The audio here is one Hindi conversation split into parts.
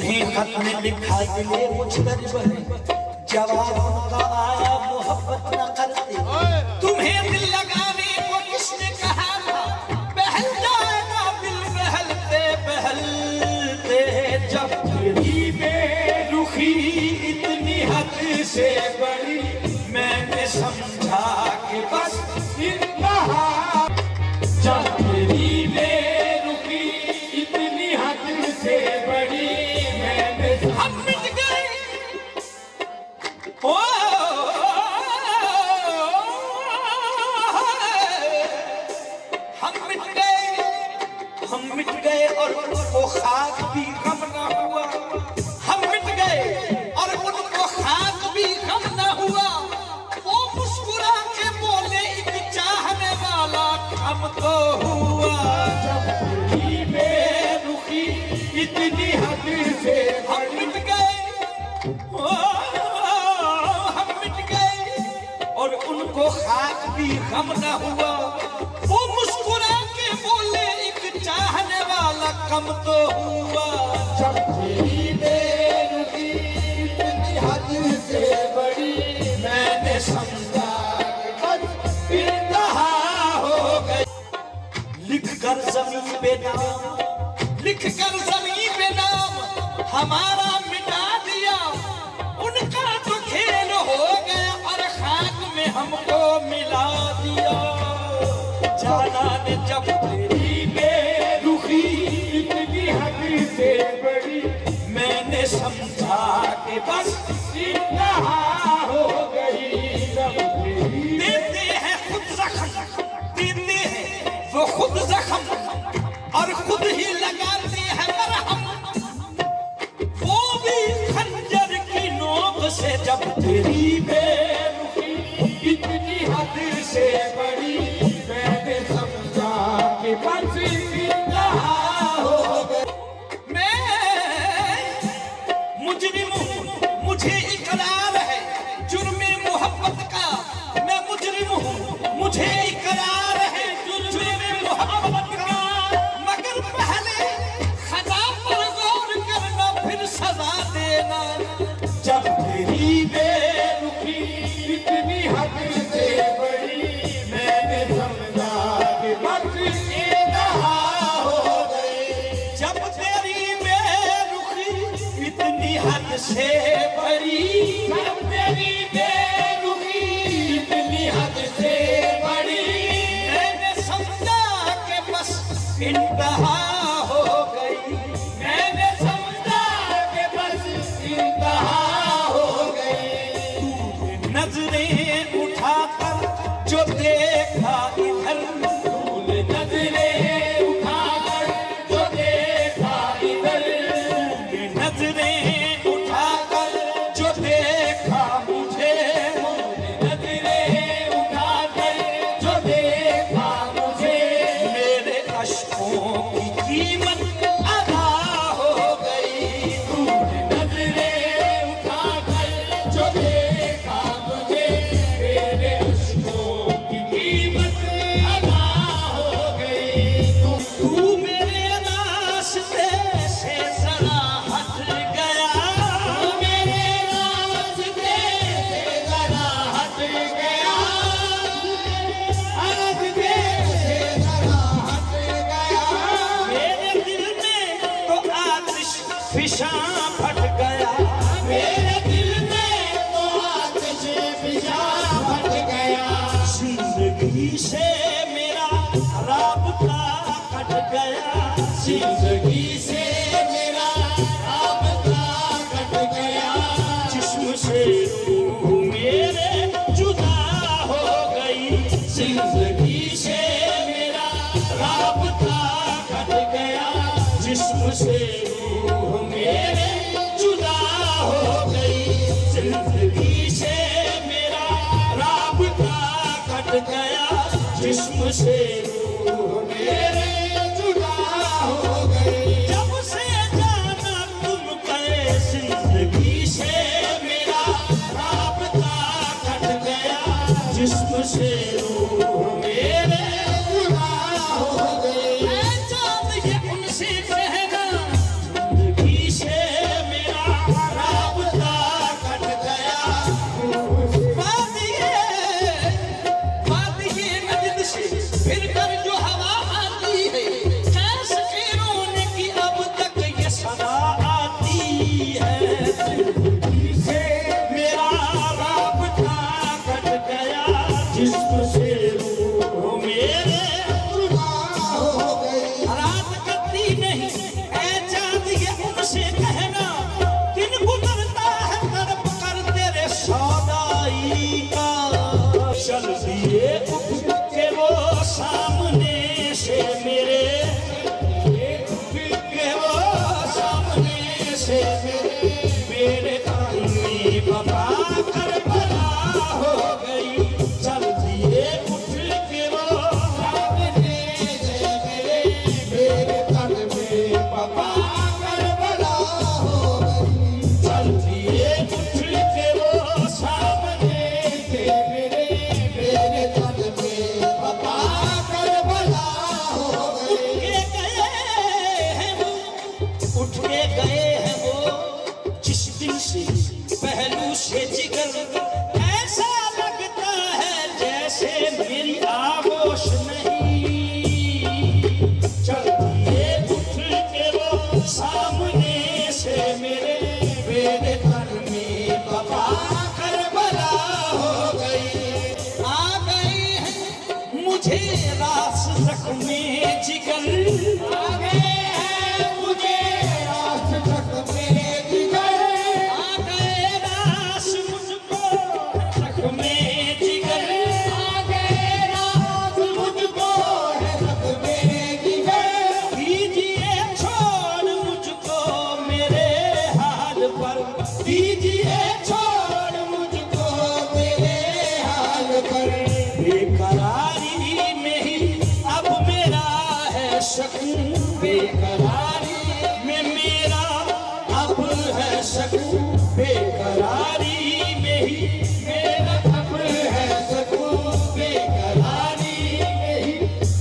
उन्हें खत में लिखा दिले मुझ पर जवाब उनका आया मोहब्बत न करते। तुम्हें दिल लगाने को किसने कहा था, बहल जाएगा दिल बहलते बहलते। जब तेरी बेरुखी इतनी हद से बड़ी, मैंने समझा कि बस इंतहा। जब तेरी बेरुखी इतनी हद से बड़ी, मैंने हम मिट गए। ओ हम मिट गए और उनको खाक भी गम न हुआ। हम मिट गए और उनको खाक भी गम न हुआ। वो मुस्कुरा के बोले एक चाहने वाला हम तो हुआ। जब तेरी बेरुखी इतनी हद से हम मिट गए, हम मिट गए और उनको खाक भी गम न हुआ। वो मुस्कुरा के बोले चाहने वाला कम तो हुआ। जब तेरी बेरुखी इतनी हद से बड़ी, मैंने समझा कि बस इंतहा हो गई। लिखकर ज़मीन पे नाम, लिखकर ज़मीन पे नाम हमारा मिटा दिया। उनका तो खेल हो गया और खाक में हमको मिला दिया। जाना ने जब तेरी इतनी हद से बड़ी, मैंने समझा कि बस इंतहा हो गई। देते हैं खुद जख्म, देते हैं वो खुद जख्म और खुद ही लगाते हैं मरहम। वो भी खंजर की नोक से। जब तेरी बेरुखी इतनी हद से बड़ी, मैंने समझा कि बस मुझे इकरार है जुर्मे मोहब्बत का। मैं मुजरिम हूँ, मुझे इकरार है जुर्मे मोहब्बत का। मगर पहले खदा पर गौर करना, फिर सजा देना। जब तेरी बेरुखी इतनी हद से बड़ी, मैंने समझा कि बस इंतहा हो गई। जब तेरी बेरुखी इतनी हद से बड़ी, जब तेरी बेरुखी इतनी हद से बड़ी, मैंने समझा कि बस इंतहा हो गई। मैंने समझा कि बस इंतहा हो गई। तूने नजरें उठाकर जो देखा इधर, तूने नजरें उठाकर जो देखा इधर, नजरें फट गया। मेरे दिल में तो आतिश फिजा फट गया। जिंदगी से मेरा राबता कट गया। जिंदगी से मेरा राबता कट गया। जिस्म से रूह मेरे जुदा हो गई। जिंदगी से मेरा राबता कट गया। जिस्म से मेरे जुदा हो गई। जिंदगी से मेरा राबता कट गया। जिस्म से रूह मेरे जुदा हो गई। जब से जाना तुम गए, जिंदगी से मेरा राबता कट गया। जिस्म से रूह मेरे जुदा हो गई। चांद ये उनसे कहना, जिंदगी से चल दिए उठ के वो सामने से मेरे, उठ के वो सामने से मेरे अम्मी बाबा करबला हो गई। चल दिए उठ के वो सामने से मेरे तन में बाबा करबला हो गई। चल दिए उठ के वो सामने से मेरे तन में बाबा करबला हो गई। उठ के गए हैं वो जिस दिन से पहलू से जिगर, ऐसा लगता है जैसे मेरी आगोश नहीं। चल दिए उठ के वो सामने से मेरे तन में बाबा करबला हो गई। आ गए हैं मुझे रास जख्मे जिगर, आ गए हैं मुझे रास जख्मे जिगर, आ गए रास मुझको जख्मे जिगर, आ गए रास मुझको जख्मे जिगर। दीजिए छोड़ मुझको मेरे हाल पर, दीजिए छोड़ मुझको मेरे हाल पर। बेकरारी में ही अब मेरा है सकून, बेकरारी में मेरा अब है सकून, बेकरारी में ही मेरा अब है सकून, बेकरारी में ही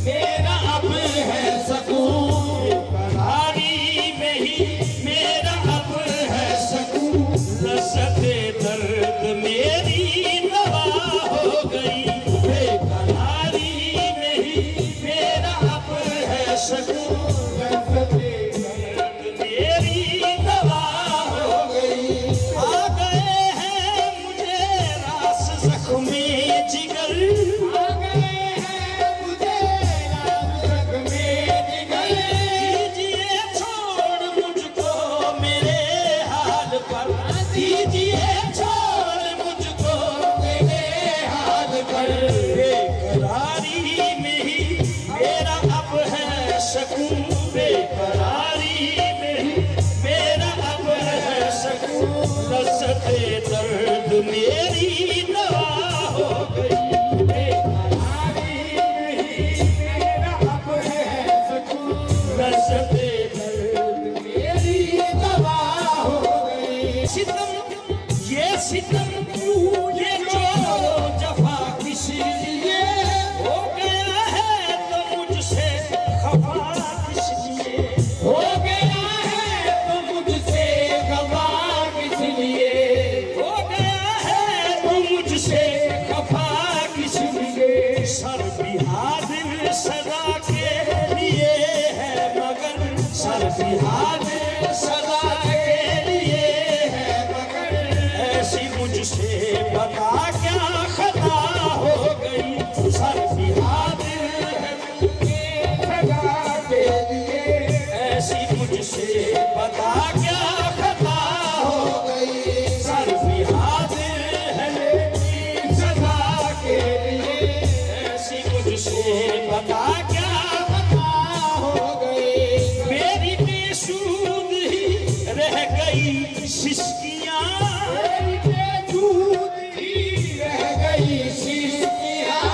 मेरा अब है सकून, बेकरारी में ही मेरा अब है सकून। लज़्ज़ते दर्द मेरी दवा हो गई, बेकरारी में ही मेरा अब है सकून। लज़्ज़ते दर्द मेरी दवा हो गई। आ गए हैं मुझे रास ज़ख्मे जिगर, आ गए हैं मुझे रास ज़ख्मे जिगर। दीजिए छोड़ मुझको मेरे हाल पर, दीजिए छोड़ मुझको मेरे हाल पर। बेकरारी में ही मेरा अब है सकून, बेकरारी में ही मेरा अब है सकून। लज़्ज़ते दर्द मेरी दवा हो गई, बेकरारी में ही मेरा अब है सकून। लज़्ज़ते दर्द मेरी दवा हो गई। सितम ये सितम क्यों, ये जो जफा किस लिए हो गया है तो मुझसे खफा किस लिए, हो गया है तो मुझसे खफा किस लिए, हो गया है तो मुझसे खफा किस लिए। सर बिहादिर सदा के लिए है मगर, सर बिहादिर सदा के लिए है मगर। ऐसी मुझसे बता क्या खता हो गई, सर बिहादिर है मुझे सदा के लिए। ऐसी मुझसे बता क्या खता हो गई, सर बिहादिर है मेरी सदा के लिए। ऐसी मुझसे बता क्या खता हो गई। मेरी बेसूद ही रह गई सिसकियाँ, मेरी बेसूद ही रह गई सिसकियाँ।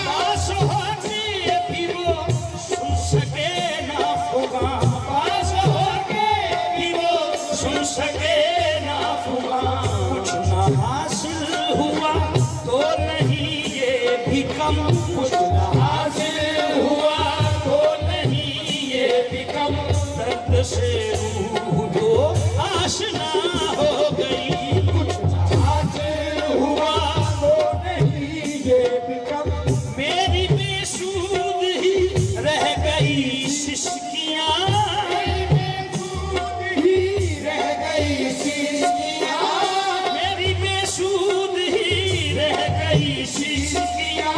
पास होके भी वो सुन सके ना फुगा, पास होके भी वो सुन सके ना फुगा। कुछ ना हासिल हुआ तो नहीं ये भी कम, कुछ ना हासिल हुआ तो नहीं ये भी कम। दर्द से रूह तो आशना हो गई, कुछ ना हासिल हुआ तो नहीं ये भी कम। मेरी बेसूद ही रह गई सिसकियाँ, मेरी बेसूद ही रह गई सिसकियाँ, मेरी बेसूद ही रह गई सिसकियाँ।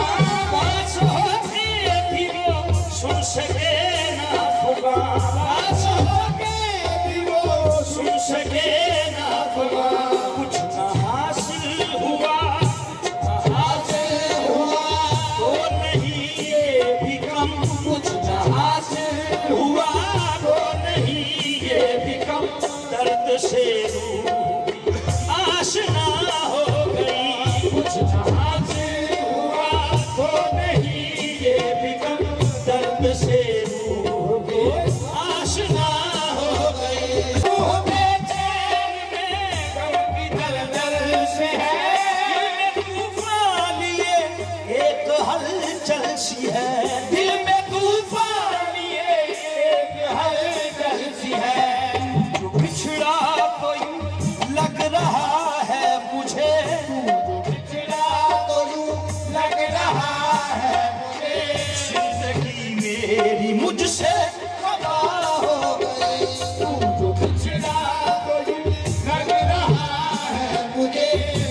हलचल सी है, दिल में तूफान ये एक हलचल सी है। जो बिछड़ा तो यूं लग रहा है मुझे, बिछड़ा तो यूं लग रहा है मुझे। जिंदगी मेरी मुझसे खफा हो गई, जो बिछड़ा तो यूं लग रहा है मुझे।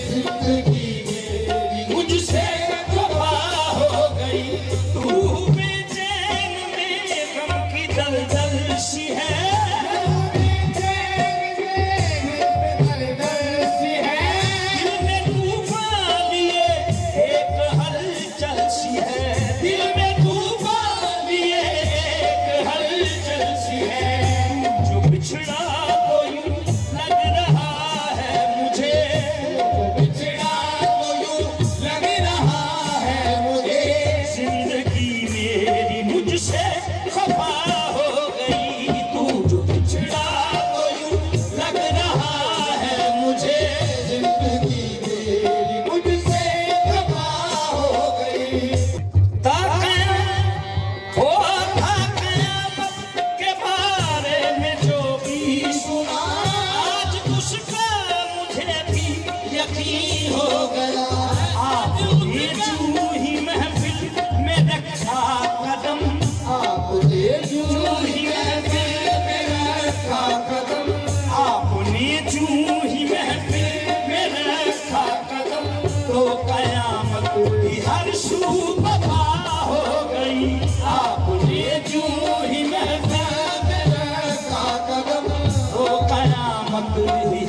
जिंदगी मेरी मुझसे खफा हो गई। तू बेचैन में गम की दलदल सी है,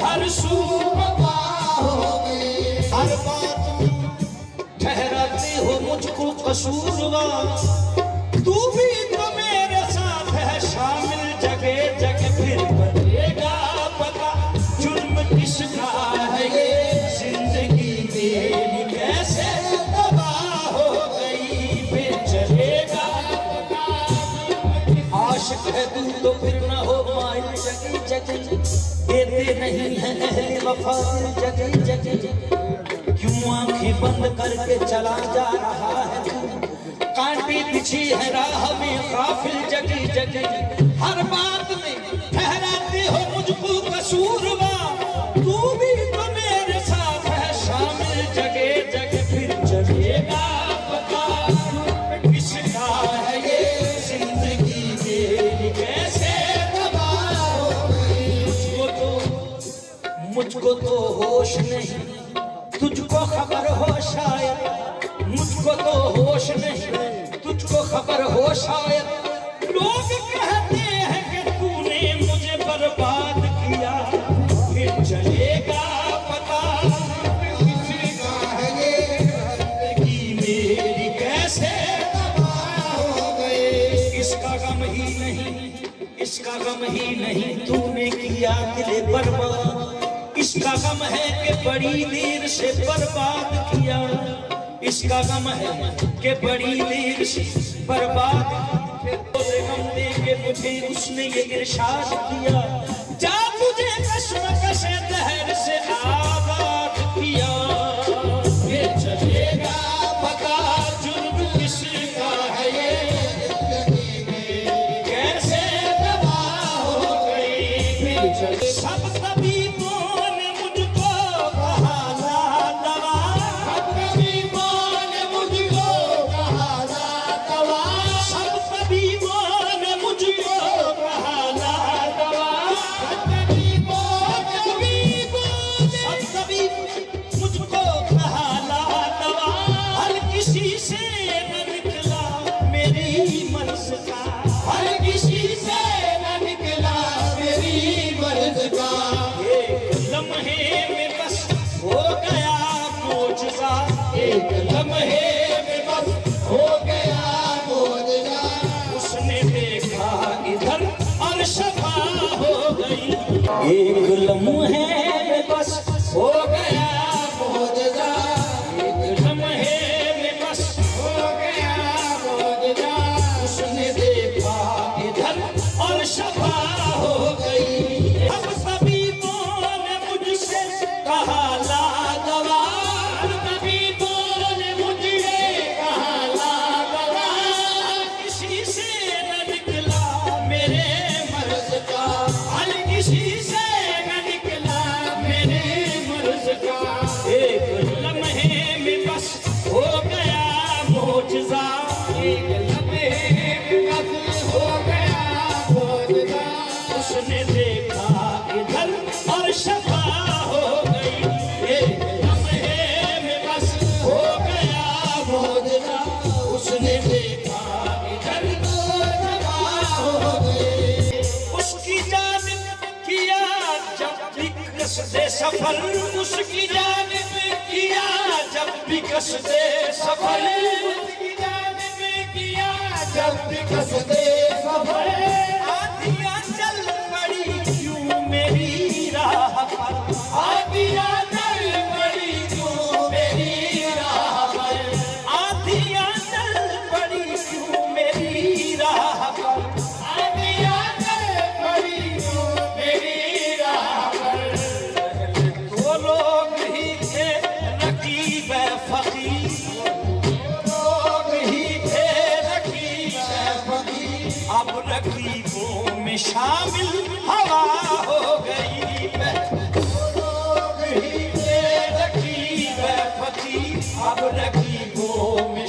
हर सू हर बात ठहराते हो मुझको कसूरवार। तू भी तो मेरे साथ है शामिल, जगह जगह फिर बनेगा पता जुर्म किसका है ये। जिंदगी मेरी कैसे तबाह हो गई, बेचलेगा आशिक है तू तो फिर न हो माइल जगह जगह। देते नहीं है अहले वफा जगह जगह। क्यों आंखें बंद करके चला जा रहा है तू, कांटे बिछी है राह में काफिल जगह जगह। हर बात में ठहराते हो मुझको कसूरवार। तू भी तो मेरे साथ है शामिल, जगह जगह फिर चलेगा पता किसका है ये। जिंदगी मेरी कैसे मुझको तो होश नहीं, तुझको खबर हो शायद। मुझको तो होश नहीं, तुझको खबर हो शायद। लोग कहते हैं कि तूने मुझे बर्बाद किया, फिर चलेगा पता किसका है ये। जिंदगी मेरी कैसे तबाह हो गई। इसका गम ही नहीं, इसका गम ही नहीं तूने किया दिल बर्बाद। इसका गम है कि बड़ी देर से बर्बाद किया। इसका गम है कि बड़ी देर से बर्बाद। गम दे के मुझे उसने ये इरशाद किया, जा तुझे कश्मकश दहर से आबाद किया। ये चलेगा पता जुर्म किसका है ये। कैसे तबाह हो गई। सब तबीबों ने मुझको कहा ला दवा, सब तबीबों ने मुझको कहा ला दवा। सब तबीबों ने मुझको कहा ला दवा। सब तबीब मुझको कहा ला दवा। हर किसी से न निकला मेरी मर्ज का, हर किसी से न निकला मेरी मर्ज का। एक लम्हे में बस हो गया मोजज़ा, एक लम्हे में बस हो गया मोजज़ा। उसने देखा इधर और शफा हो गई। एक लम्हे में बस हो गया मोजज़ा, एक लम्हे में बस हो गया मोजज़ा। उसने देखा इधर और शफा हो गई। अब तबीबों ने मुझसे कहा ला दवा, तबीबों ने मुझे कहा ला सफर उसकी जानिब किया, जब भी कसदे सफर उसकी जानिब किया, जब भी कसदे सफर आधियां चल पड़ी क्यों मेरी राह पर, आधियां चल पड़ी क्यों मेरी राह पर, आधियां चल पड़ी क्यों मेरी राह पर, आधियां चल पड़ी क्यों मेरी राह पर। वो लोग ही थे रकीब फकीर, लोग ही थे रकीब फकीर, अब रकीबों में शामिल हवा हो गई। लोग ही रकीब फकीर अब रकीबों में